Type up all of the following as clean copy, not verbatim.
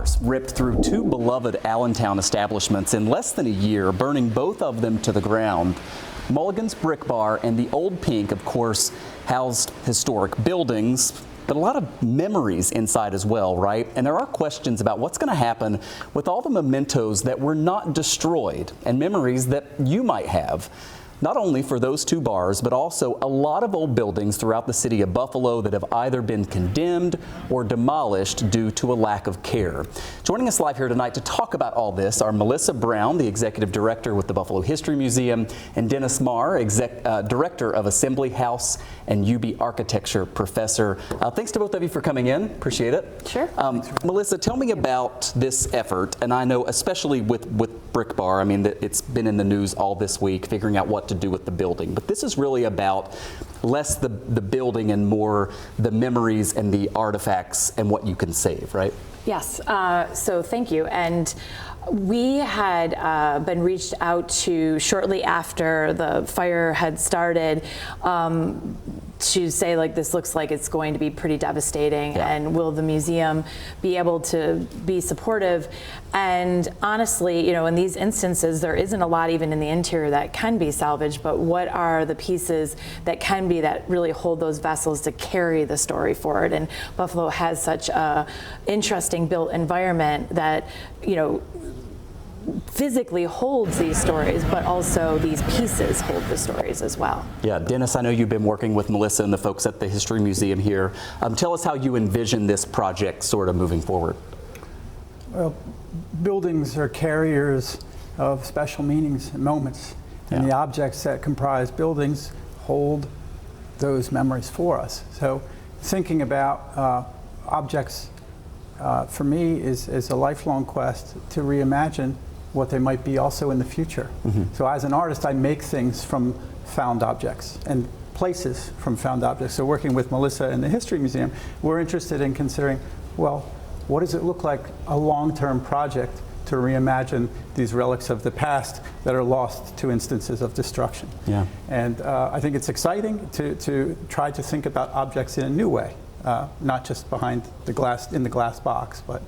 bars ripped through two beloved Allentown establishments in less than a year, burning both of them to the ground. Mulligan's Brick Bar and the Old Pink, of course, housed historic buildings, but a lot of memories inside as well, right? And there are questions about what's going to happen with all the mementos that were not destroyed and memories that you might have. Not only for those two bars, but also a lot of old buildings throughout the city of Buffalo that have either been condemned or demolished due to a lack of care. Joining us live here tonight to talk about all this are Melissa Brown, the Executive Director with the Buffalo History Museum, and Dennis Maher, Director of Assembly House and UB Architecture Professor. Thanks to both of you for coming in. Appreciate it. Sure. Melissa, tell me about this effort, and I know especially with Brick Bar, I mean, it's been in the news all this week, figuring out what to do with the building. But this is really about less the building and more the memories and the artifacts and what you can save, right? Yes, so thank you. And we had been reached out to shortly after the fire had started to say, like, this looks like it's going to be pretty devastating, and will the museum be able to be supportive? And honestly, you know, in these instances, there isn't a lot even in the interior that can be salvaged, but what are the pieces that can be, that really hold those vessels to carry the story forward? And Buffalo has such a interesting built environment that, you know, physically holds these stories, but also these pieces hold the stories as well. Yeah, Dennis, I know you've been working with Melissa and the folks at the History Museum here. Tell us how you envision this project sort of moving forward. Well, buildings are carriers of special meanings and moments, and the objects that comprise buildings hold those memories for us. So thinking about objects for me is a lifelong quest to reimagine what they might be also in the future. So as an artist, I make things from found objects and places from found objects. So working with Melissa and the History Museum, we're interested in considering, well, what does it look like a long-term project to reimagine these relics of the past that are lost to instances of destruction? Yeah. And I think it's exciting to try to think about objects in a new way. Not just behind the glass, in the glass box, but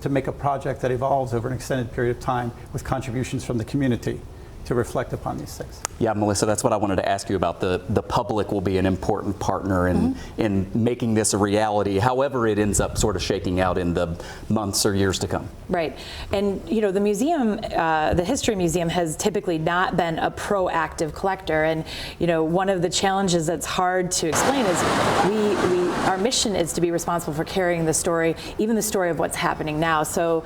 to make a project that evolves over an extended period of time with contributions from the community to reflect upon these things. Yeah, Melissa, that's what I wanted to ask you about. The public will be an important partner in making this a reality, however it ends up sort of shaking out in the months or years to come. Right. And, you know, the museum, the History Museum, has typically not been a proactive collector. And, you know, one of the challenges that's hard to explain is our mission is to be responsible for carrying the story, even the story of what's happening now. So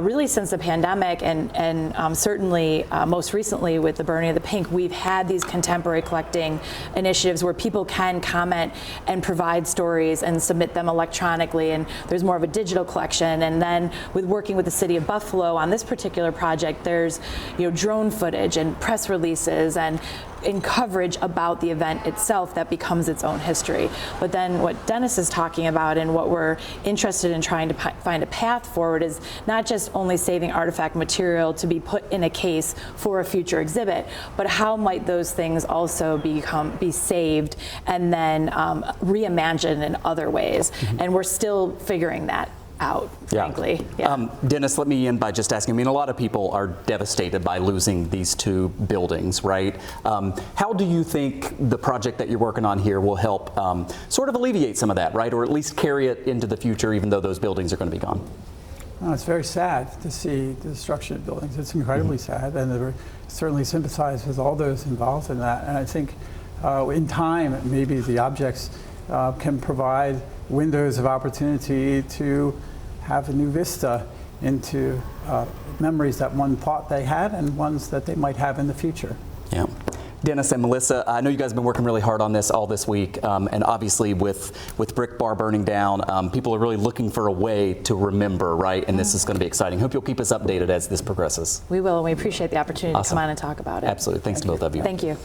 really since the pandemic and certainly most recently with the burning of the Pink, we've had these contemporary collecting initiatives where people can comment and provide stories and submit them electronically, and there's more of a digital collection. And then with working with the city of Buffalo on this particular project, there's, you know, drone footage and press releases and in coverage about the event itself that becomes its own history. But then what Dennis is talking about and what we're interested in trying to find a path forward is not just only saving artifact material to be put in a case for a future exhibit, but how might those things also be saved and then reimagined in other ways. And we're still figuring that out, frankly. Yeah. Dennis, let me end by just asking, I mean, a lot of people are devastated by losing these two buildings, right? How do you think the project that you're working on here will help sort of alleviate some of that, right? Or at least carry it into the future, even though those buildings are going to be gone? Well, it's very sad to see the destruction of buildings. It's incredibly sad, and we certainly sympathize with all those involved in that. And I think in time, maybe the objects can provide windows of opportunity to have a new vista into memories that one thought they had and ones that they might have in the future. Yeah. Dennis and Melissa, I know you guys have been working really hard on this all this week, and obviously with Brick Bar burning down, people are really looking for a way to remember, right? And this is going to be exciting. Hope you'll keep us updated as this progresses. We will, and we appreciate the opportunity to come on and talk about it. Absolutely. Thanks to both of you. Thank you.